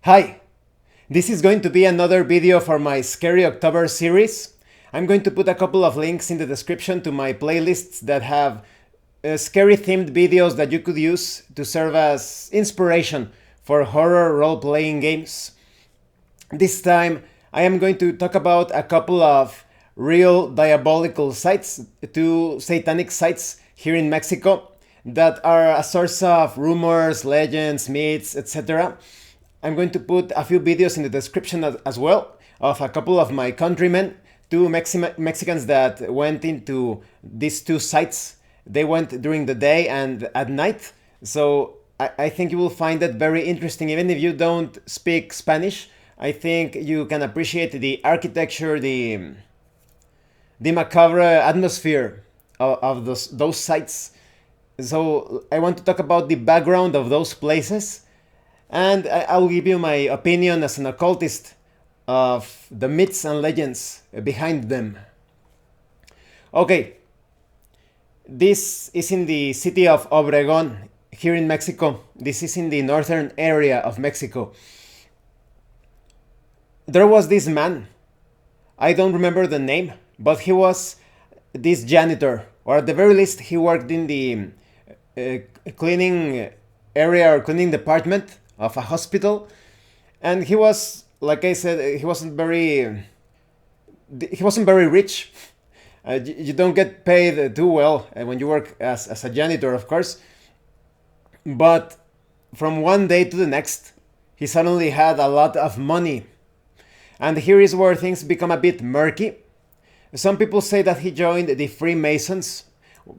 Hi, this is going to be another video for my Scary October series. I'm going to put a couple of links in the description to my playlists that have scary themed videos that you could use to serve as inspiration for horror role-playing games. This time I am going to talk about a couple of real diabolical sites, two satanic sites here in Mexico that are a source of rumors, legends, myths, etc. I'm going to put a few videos in the description as well of a couple of my countrymen, two Mexicans that went into these two sites. They went during the day and at night, so I think you will find it very interesting. Even if you don't speak Spanish, I think you can appreciate the architecture, the macabre atmosphere of those sites. So I want to talk about the background of those places, and I'll give you my opinion as an occultist of the myths and legends behind them. Okay, this is in the city of Obregón, here in Mexico. This is in the northern area of Mexico. There was this man, I don't remember the name, but he was this janitor, or at the very least he worked in the cleaning area or cleaning department of a hospital, and he was, like I said, he wasn't very rich. You don't get paid too well when you work as a janitor, of course, but from one day to the next he suddenly had a lot of money. And here is where things become a bit murky. Some people say that he joined the Freemasons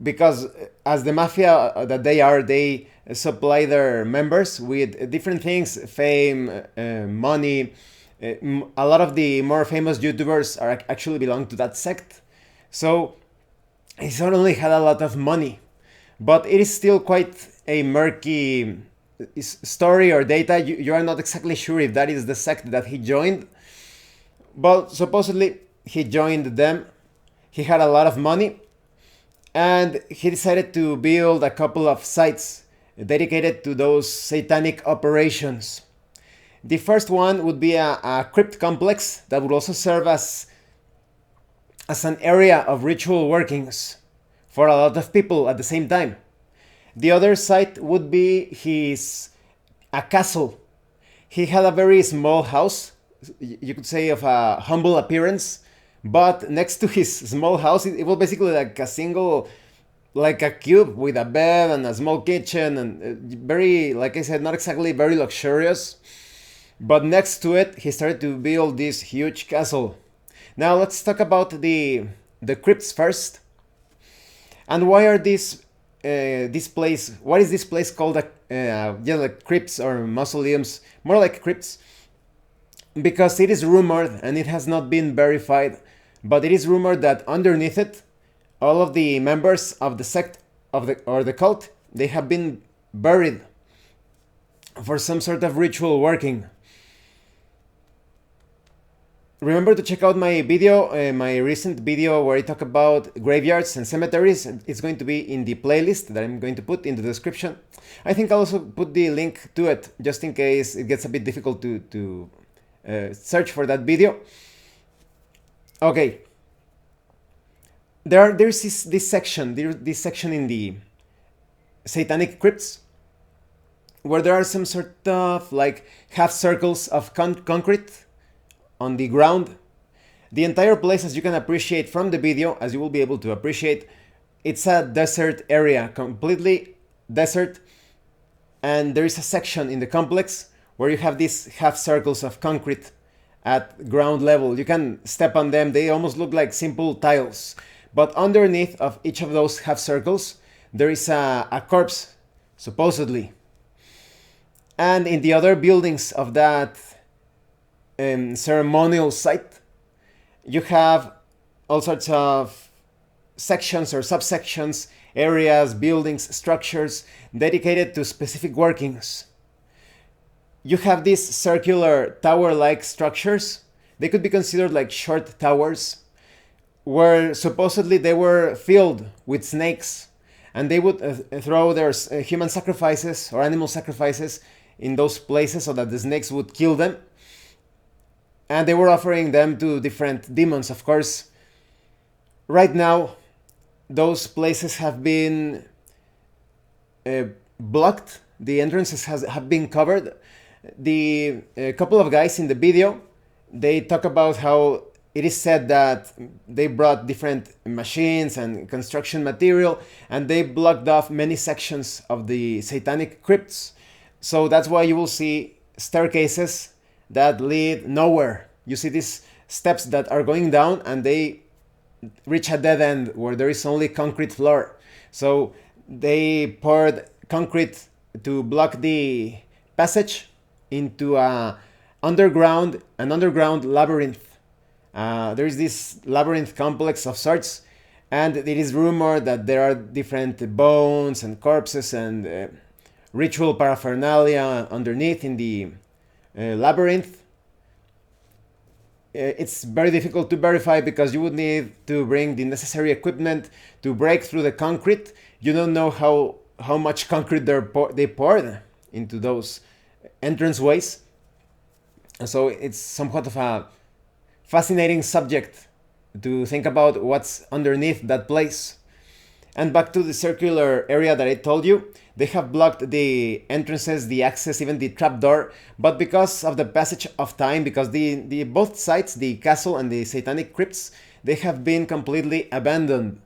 because, as the mafia that they are, they supply their members with different things: fame, money. A lot of the more famous YouTubers are actually belong to that sect. So he certainly had a lot of money, but it is still quite a murky story or data. You are not exactly sure if that is the sect that he joined. But supposedly he joined them. He had a lot of money, and he decided to build a couple of sites dedicated to those satanic operations. The first one would be a crypt complex that would also serve as an area of ritual workings for a lot of people at the same time. The other site would be a castle. He had a very small house, you could say of a humble appearance, but next to his small house it was basically like a cube with a bed and a small kitchen, and very, like I said, not exactly very luxurious. But next to it he started to build this huge castle. Now let's talk about the crypts first. And why are what is this place called? Like crypts or mausoleums, more like crypts, because it is rumored, and it has not been verified, but it is rumored that underneath it, all of the members of the sect or the cult, they have been buried for some sort of ritual working. Remember to check out my video, my recent video where I talk about graveyards and cemeteries. It's going to be in the playlist that I'm going to put in the description. I think I'll also put the link to it, just in case it gets a bit difficult to search for that video. Okay, there's this section in the satanic crypts where there are some sort of like half circles of concrete on the ground. The entire place, as you can appreciate from the video, as you will be able to appreciate, it's a desert area, completely desert, and there is a section in the complex where you have these half circles of concrete at ground level. You can step on them, they almost look like simple tiles. But underneath of each of those half circles, there is a corpse, supposedly. And in the other buildings of that ceremonial site, you have all sorts of sections or subsections, areas, buildings, structures dedicated to specific workings. You have these circular tower-like structures. They could be considered like short towers, where supposedly they were filled with snakes, and they would throw their human sacrifices or animal sacrifices in those places so that the snakes would kill them. And they were offering them to different demons, of course. Right now, those places have been blocked. The entrances have been covered. The couple of guys in the video, they talk about how it is said that they brought different machines and construction material, and they blocked off many sections of the satanic crypts. So that's why you will see staircases that lead nowhere. You see these steps that are going down and they reach a dead end where there is only concrete floor. So they poured concrete to block the passage into an underground labyrinth. There is this labyrinth complex of sorts, and it is rumored that there are different bones and corpses and ritual paraphernalia underneath in the labyrinth. It's very difficult to verify because you would need to bring the necessary equipment to break through the concrete. You don't know how much concrete they poured into those entranceways. And so it's somewhat of a fascinating subject to think about what's underneath that place. And back to the circular area that I told you, they have blocked the entrances, the access, even the trapdoor. But because of the passage of time, because the both sides, the castle and the satanic crypts, they have been completely abandoned.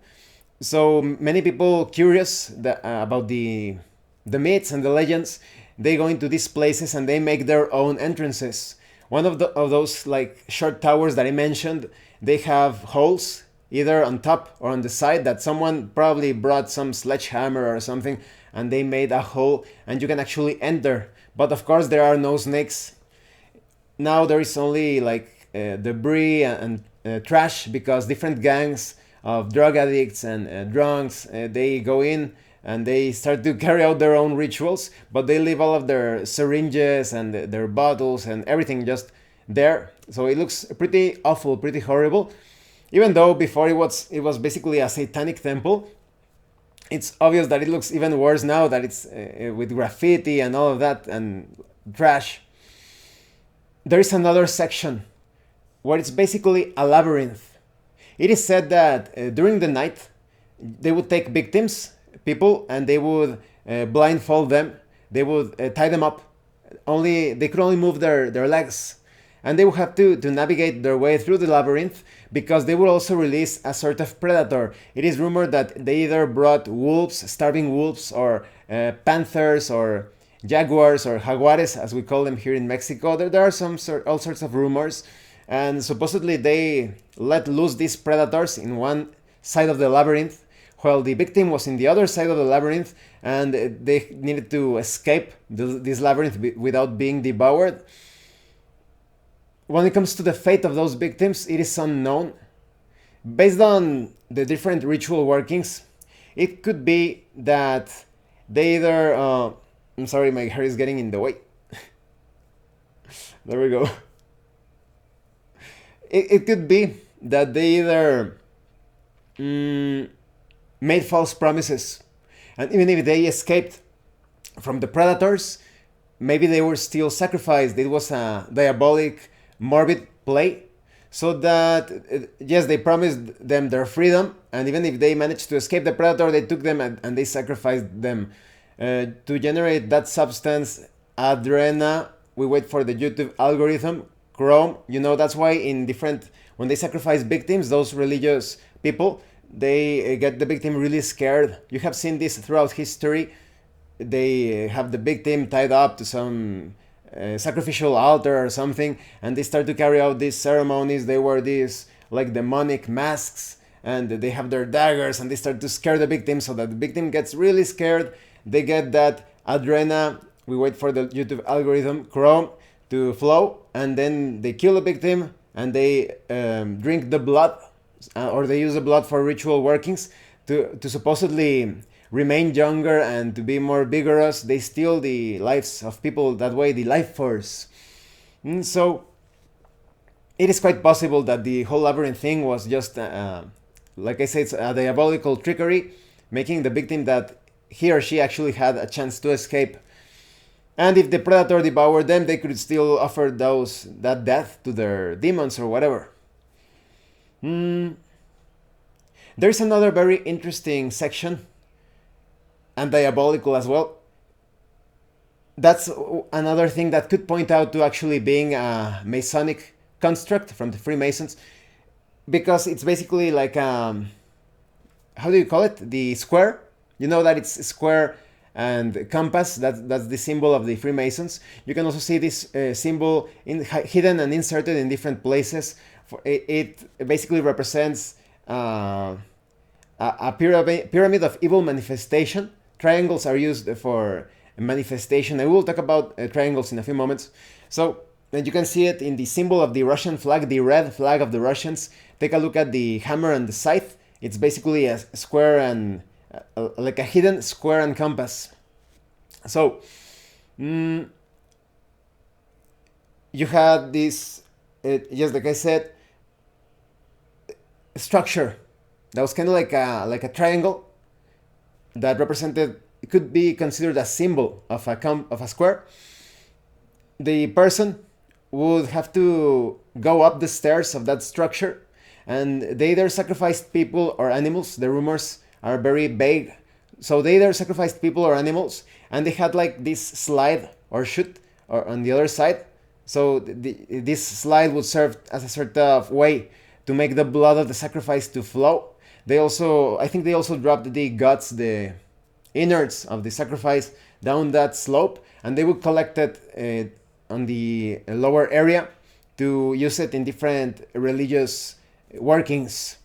So many people curious about the myths and the legends, they go into these places and they make their own entrances. One of those like short towers that I mentioned, they have holes either on top or on the side that someone probably brought some sledgehammer or something and they made a hole and you can actually enter. But of course there are no snakes. Now there is only like debris and trash because different gangs of drug addicts and drunks, they go in and they start to carry out their own rituals, but they leave all of their syringes and their bottles and everything just there. So it looks pretty awful, pretty horrible. Even though before it was basically a satanic temple, it's obvious that it looks even worse now that it's with graffiti and all of that and trash. There is another section where it's basically a labyrinth. It is said that during the night they would take victims, people, and they would blindfold them. They would tie them up. They could only move their legs, and they would have to navigate their way through the labyrinth because they would also release a sort of predator. It is rumored that they either brought wolves, starving wolves, or panthers, or jaguars, or jaguares, as we call them here in Mexico. There are all sorts of rumors, and supposedly they let loose these predators in one side of the labyrinth, while the victim was in the other side of the labyrinth, and they needed to escape this labyrinth without being devoured. When it comes to the fate of those victims, it is unknown. Based on the different ritual workings, it could be that they either... I'm sorry, my hair is getting in the way. There we go. It could be that they either made false promises, and even if they escaped from the predators, maybe they were still sacrificed. It was a diabolic, morbid play, so that yes, they promised them their freedom, and even if they managed to escape the predator, they took them and they sacrificed them to generate that substance, adrena. We wait for the YouTube algorithm, Chrome. That's why when they sacrifice victims, those religious people, they get the victim really scared. You have seen this throughout history. They have the victim tied up to some sacrificial altar or something, and they start to carry out these ceremonies. They wear these like demonic masks, and they have their daggers, and they start to scare the victim so that the victim gets really scared. They get that adrena. We wait for the YouTube algorithm, Chrome, to flow, and then they kill the victim, and they drink the blood, or they use the blood for ritual workings to supposedly remain younger and to be more vigorous. They steal the lives of people that way, the life force. So it is quite possible that the whole labyrinth thing was just, like I said, it's a diabolical trickery, making the victim that he or she actually had a chance to escape. And if the predator devoured them, they could still offer that death to their demons or whatever. There's another very interesting section, and diabolical as well. That's another thing that could point out to actually being a Masonic construct from the Freemasons, because it's basically like how do you call it? The square. You know that it's square and compass. That's the symbol of the Freemasons. You can also see this symbol hidden and inserted in different places. It basically represents a pyramid of evil manifestation. Triangles are used for manifestation. I will talk about triangles in a few moments. So and you can see it in the symbol of the Russian flag, the red flag of the Russians. Take a look at the hammer and the scythe. It's basically a square and like a hidden square and compass. So you had this, just like I said, structure that was kind of like a triangle that represented, it could be considered a symbol of a square. The person would have to go up the stairs of that structure, and they either sacrificed people or animals. The rumors are very vague. So they either sacrificed people or animals, and they had like this slide or chute or on the other side. So this slide would serve as a sort of way to make the blood of the sacrifice to flow. I think they also dropped the guts, the innards of the sacrifice down that slope, and they would collect it on the lower area to use it in different religious workings.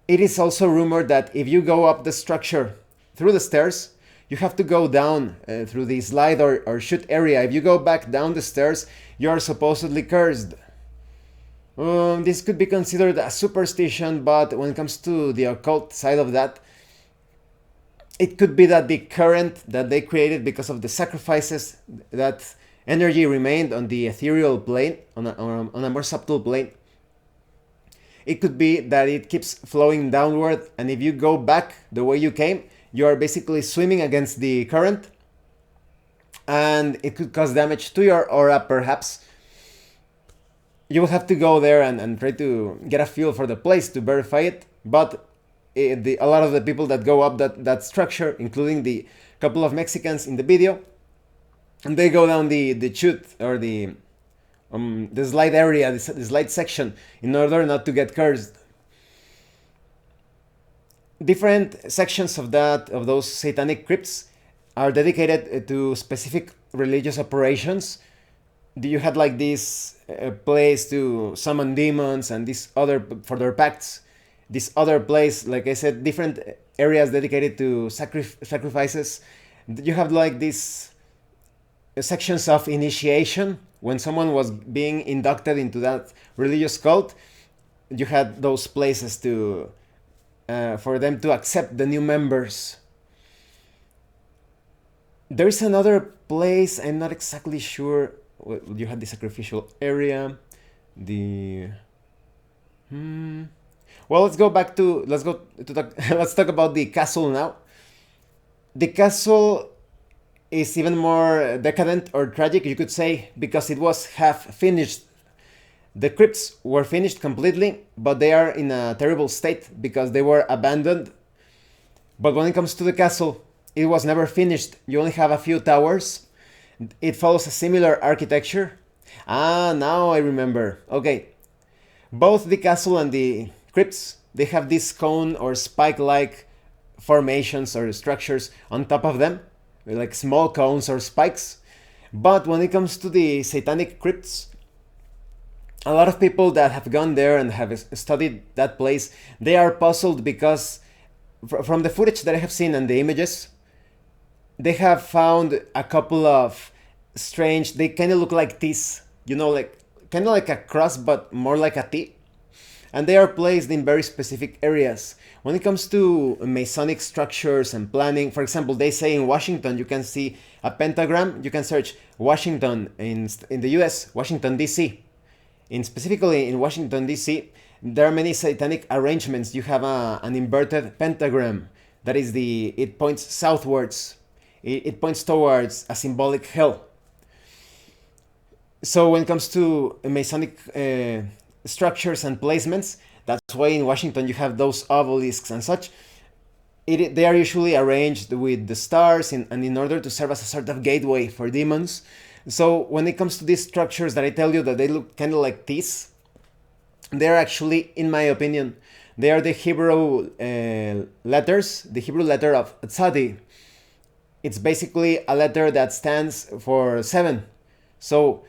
It is also rumored that if you go up the structure through the stairs, you have to go down through the slide or chute area. If you go back down the stairs, you are supposedly cursed. This could be considered a superstition, but when it comes to the occult side of that, it could be that the current that they created because of the sacrifices, that energy remained on the ethereal plane, on a more subtle plane. It could be that it keeps flowing downward, and if you go back the way you came, you are basically swimming against the current, and it could cause damage to your aura, perhaps. You will have to go there and try to get a feel for the place to verify it, but a lot of the people that go up that structure, including the couple of Mexicans in the video, and they go down the chute or the slide area, the slide section, in order not to get cursed. Different sections of those satanic crypts are dedicated to specific religious operations. You had like this place to summon demons, and this other for their pacts. This other place, like I said, different areas dedicated to sacrifices. You have like these sections of initiation. When someone was being inducted into that religious cult, you had those places to for them to accept the new members. There is another place, I'm not exactly sure. You had the sacrificial area, well, let's talk about the castle now. The castle is even more decadent or tragic, you could say, because it was half finished. The crypts were finished completely, but they are in a terrible state because they were abandoned. But when it comes to the castle, it was never finished. You only have a few towers. It follows a similar architecture. Now I remember. Okay. Both the castle and the crypts, they have this cone or spike-like formations or structures on top of them, like small cones or spikes. But when it comes to the satanic crypts, a lot of people that have gone there and have studied that place, they are puzzled because from the footage that I have seen and the images, they have found a couple of strange, they kind of look like T's, like kind of like a cross, but more like a T. And they are placed in very specific areas. When it comes to Masonic structures and planning, for example, they say in Washington you can see a pentagram. You can search Washington in the US, Washington DC. Specifically in Washington DC, there are many satanic arrangements. You have an inverted pentagram. That is it points southwards. it points towards a symbolic hell. So when it comes to Masonic structures and placements, that's why in Washington you have those obelisks and such. They are usually arranged with the stars and in order to serve as a sort of gateway for demons. So when it comes to these structures that I tell you that they look kind of like this, they're actually, in my opinion, they are the Hebrew letters, the Hebrew letter of Tzadi. It's basically a letter that stands for 7. So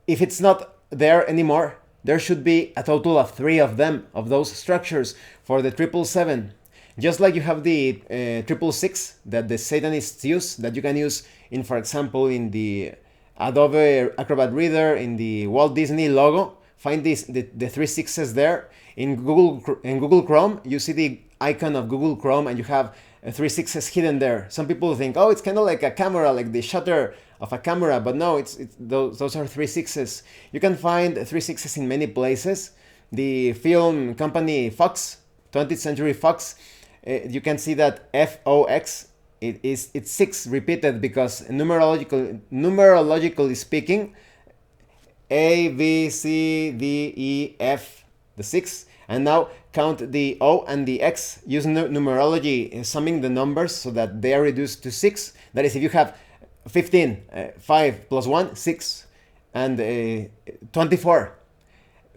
if it's not there anymore, there should be a total of 3 of them, of those structures, for the 777. Just like you have the 666 that the Satanists use, that you can use in, for example, in the Adobe Acrobat Reader, in the Walt Disney logo. Find the 3 sixes there. In Google Chrome, you see the icon of Google Chrome and you have 3 sixes hidden there. Some people think, oh, it's kind of like a camera, like the shutter of a camera, but no, those are 3 sixes. You can find 3 sixes in many places. The film company Fox, 20th Century Fox, you can see that FOX, it's 6 repeated because numerologically speaking, A, B, C, D, E, F, the 6, and now count the O and the X using numerology, summing the numbers so that they are reduced to 6. That is, if you have 15, 5 plus 1, 6, and 24,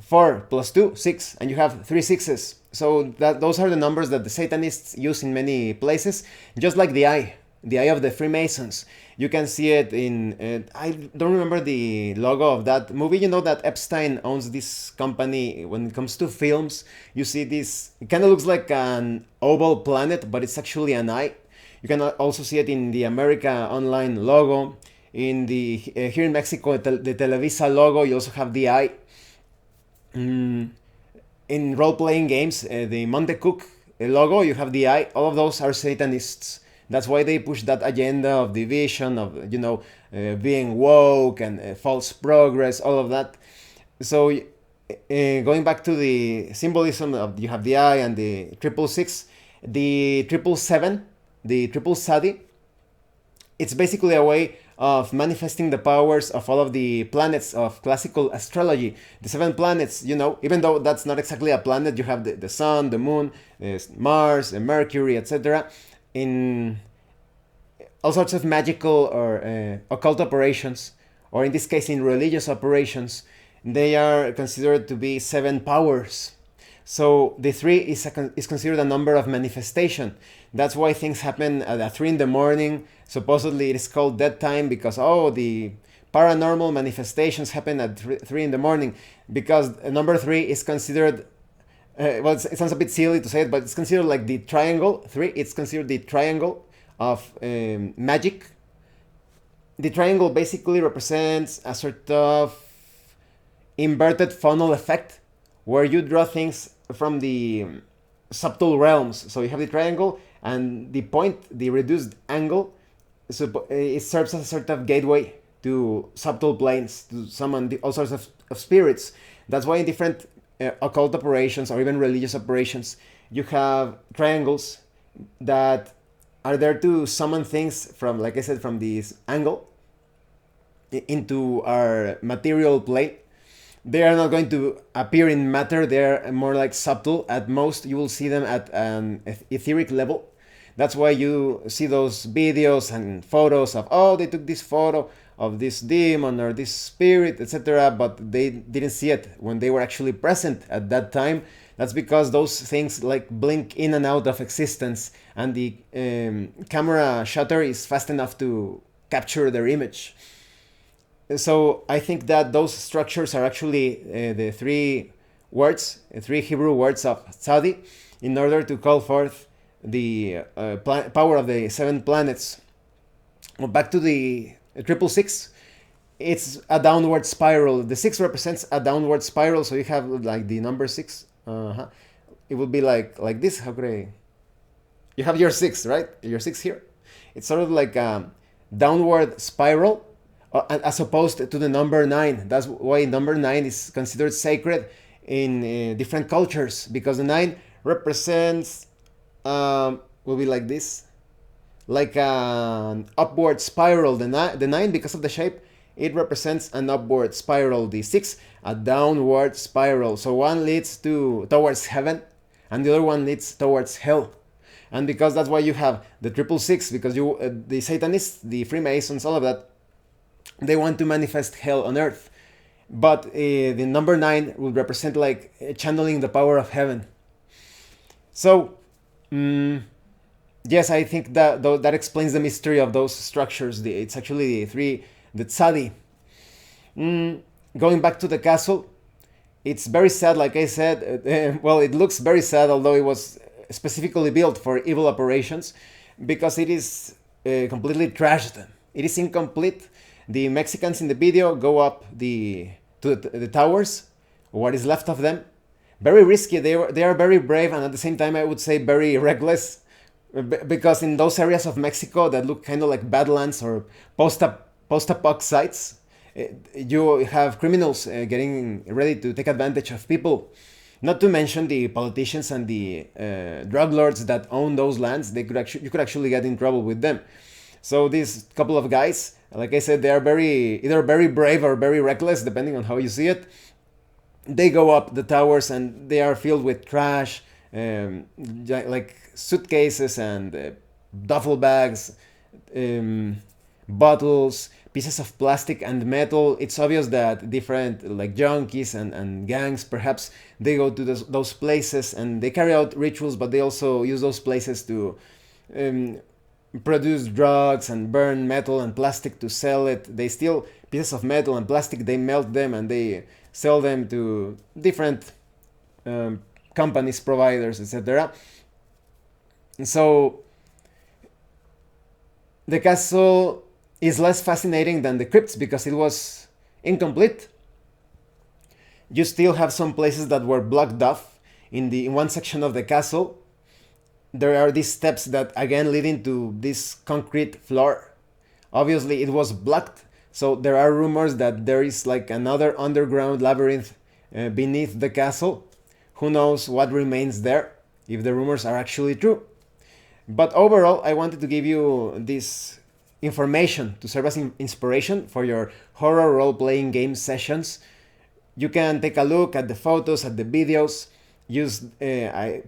4 plus 2, 6, and you have 3 sixes. So those are the numbers that the Satanists use in many places, just like the eye of the Freemasons. You can see it in, I don't remember the logo of that movie. You know that Epstein owns this company. When it comes to films, you see this, it kind of looks like an oval planet, but it's actually an eye. You can also see it in the America Online logo. In the, here in Mexico, the Televisa logo, you also have the eye. In role-playing games, the Monte Cook logo, you have the eye. All of those are Satanists. That's why they push that agenda of division, of, being woke and false progress, all of that. So going back to the symbolism of, you have the eye and the 666, the 777, the triple sadi, it's basically a way of manifesting the powers of all of the planets of classical astrology. The 7 planets, even though that's not exactly a planet, you have the sun, the moon, Mars, Mercury, etc. In all sorts of magical or occult operations, or in this case in religious operations, they are considered to be 7 powers. So the 3 is considered a number of manifestation. That's why things happen at 3 in the morning. Supposedly it is called dead time because, the paranormal manifestations happen at 3 in the morning, because number 3 is considered, it sounds a bit silly to say it, but it's considered like the triangle. 3, it's considered the triangle of magic. The triangle basically represents a sort of inverted funnel effect, where you draw things from the subtle realms. So you have the triangle, and the point, the reduced angle, so it serves as a sort of gateway to subtle planes, to summon all sorts of spirits. That's why in different occult operations or even religious operations, you have triangles that are there to summon things from, like I said, from this angle into our material plane. They are not going to appear in matter. They're more like subtle. At most, you will see them at an etheric level. That's why you see those videos and photos of, they took this photo of this demon or this spirit, etc. But they didn't see it when they were actually present at that time. That's because those things like blink in and out of existence, and the camera shutter is fast enough to capture their image. So I think that those structures are actually the 3 Hebrew words of Tzadi, in order to call forth the power of the 7 planets. Well, back to the 666, it's a downward spiral. The 6 represents a downward spiral, so you have like the number 6. It would be like this. How could I? You have your 6, right? Your 6 here. It's sort of like a downward spiral, as opposed to the number 9. That's why number 9 is considered sacred in different cultures, because the 9 represents will be like this, like an upward spiral. The 9, because of the shape, it represents an upward spiral. The 6, a downward spiral. So one leads towards heaven, and the other one leads towards hell. And because that's why you have the 666, because the Satanists, the Freemasons, all of that, they want to manifest hell on earth. But the number 9 would represent like channeling the power of heaven. So, yes, I think that explains the mystery of those structures. It's actually the tzadi. Going back to the castle, it's very sad, like I said. Well, it looks very sad, although it was specifically built for evil operations, because it is completely trashed. It is incomplete. The Mexicans in the video go up to the towers, what is left of them. Very risky. They are very brave, and at the same time, I would say very reckless, because in those areas of Mexico that look kind of like badlands or post-apoc sites, you have criminals getting ready to take advantage of people. Not to mention the politicians and the drug lords that own those lands. You could actually get in trouble with them. So these couple of guys, like I said, they are either very brave or very reckless, depending on how you see it. They go up the towers and they are filled with trash, like suitcases and duffel bags, bottles, pieces of plastic and metal. It's obvious that different like junkies and gangs, perhaps, they go to those places and they carry out rituals, but they also use those places to produce drugs and burn metal and plastic to sell it. They steal pieces of metal and plastic, they melt them, and they sell them to different companies, providers, etc. So the castle is less fascinating than the crypts because it was incomplete. You still have some places that were blocked off. In one section of the castle, there are these steps that again lead into this concrete floor. Obviously it was blocked, so there are rumors that there is like another underground labyrinth beneath the castle. Who knows what remains there, if the rumors are actually true. But overall, I wanted to give you this information to serve as inspiration for your horror role-playing game sessions. You can take a look at the photos, at the videos.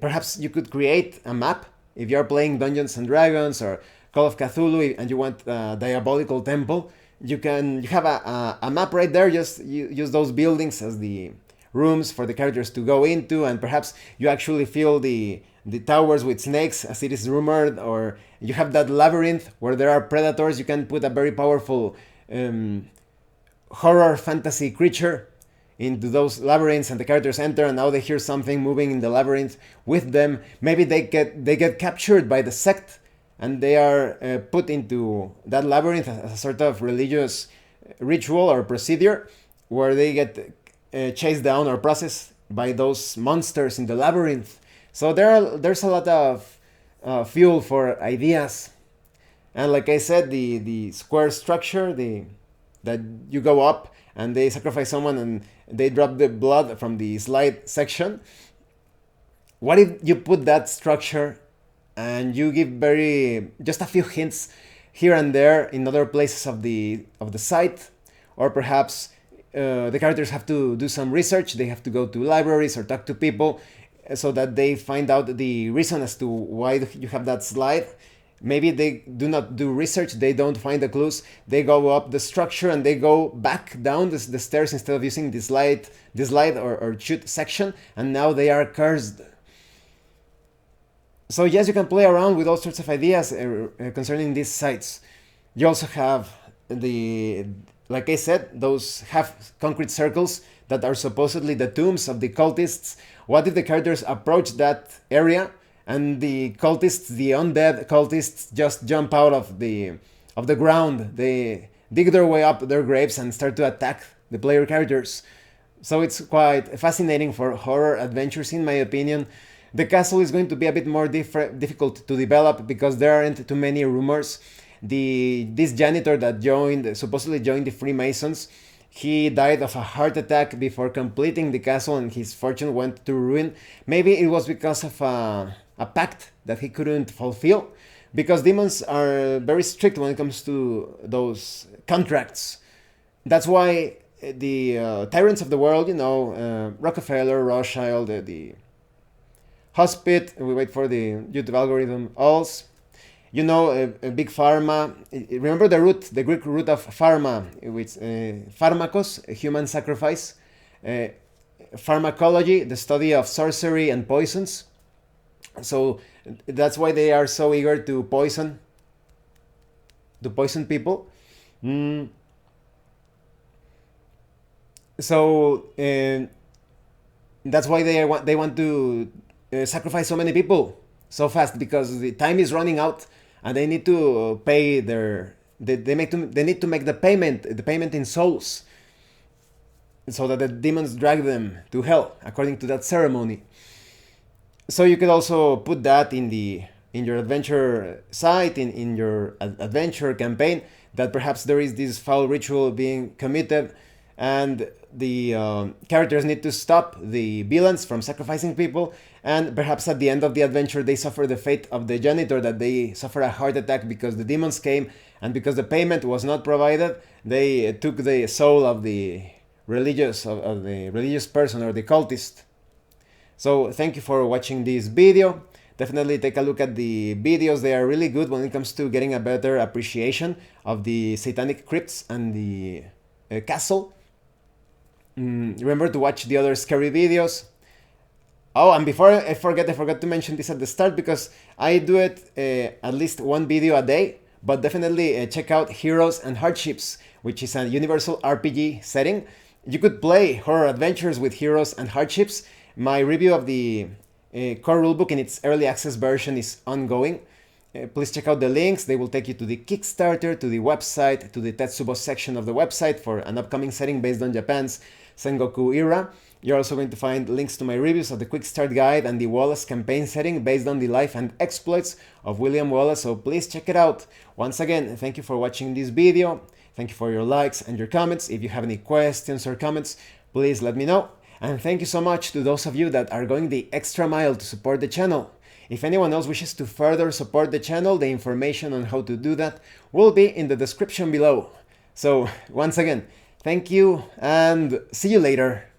Perhaps you could create a map if you're playing Dungeons and Dragons or Call of Cthulhu and you want a diabolical temple. You have a map right there. Just use those buildings as the rooms for the characters to go into, and perhaps you actually fill the towers with snakes, as it is rumored, or you have that labyrinth where there are predators. You can put a very powerful horror fantasy creature into those labyrinths, and the characters enter, and now they hear something moving in the labyrinth with them. Maybe they get captured by the sect, and they are put into that labyrinth as a sort of religious ritual or procedure, where they get chased down or processed by those monsters in the labyrinth. So there's a lot of fuel for ideas. And like I said, the square structure, that you go up and they sacrifice someone and they drop the blood from the slide section. What if you put that structure and you give just a few hints here and there in other places of the site, or perhaps the characters have to do some research. They have to go to libraries or talk to people so that they find out the reason as to why you have that slide. Maybe they do not do research, they don't find the clues, they go up the structure and they go back down the stairs instead of using the slide or chute section, and now they are cursed. So yes, you can play around with all sorts of ideas concerning these sites. You also have like I said, those half concrete circles that are supposedly the tombs of the cultists. What if the characters approach that area and the cultists, the undead cultists, just jump out of the ground? They dig their way up their graves and start to attack the player characters. So it's quite fascinating for horror adventures, in my opinion. The castle is going to be a bit more difficult to develop because there aren't too many rumors. This janitor that supposedly joined the Freemasons, he died of a heart attack before completing the castle, and his fortune went to ruin. Maybe it was because of a pact that he couldn't fulfill. because demons are very strict when it comes to those contracts. That's why the tyrants of the world, Rockefeller, Rothschild, the Hospit, we wait for the YouTube algorithm, alls, a big pharma. Remember the Greek root of pharma, which pharmakos, human sacrifice, pharmacology, the study of sorcery and poisons. So that's why they are so eager to poison people. So that's why they want to sacrifice so many people so fast, because the time is running out and they need to pay they need to make the payment in souls, so that the demons drag them to hell according to that ceremony. So you could also put that in your adventure site, in your adventure campaign, that perhaps there is this foul ritual being committed, and the characters need to stop the villains from sacrificing people, and perhaps at the end of the adventure they suffer the fate of the janitor, that they suffer a heart attack because the demons came, and because the payment was not provided, they took the soul of the religious person, or the cultist. So thank you for watching this video. Definitely take a look at the videos. They are really good when it comes to getting a better appreciation of the satanic crypts and the castle. Remember to watch the other scary videos. Oh, and before I forgot to mention this at the start, because I do it at least one video a day, but definitely check out Heroes and Hardships, which is a universal RPG setting. You could play horror adventures with Heroes and Hardships. My review of the core rulebook in its early access version is ongoing. Please check out the links. They will take you to the Kickstarter, to the website, to the Tetsubo section of the website for an upcoming setting based on Japan's Sengoku era. You're also going to find links to my reviews of the Quick Start Guide and the Wallace campaign setting based on the life and exploits of William Wallace, so please check it out. Once again, thank you for watching this video. Thank you for your likes and your comments. If you have any questions or comments, please let me know. And thank you so much to those of you that are going the extra mile to support the channel. If anyone else wishes to further support the channel, the information on how to do that will be in the description below. So once again, thank you and see you later.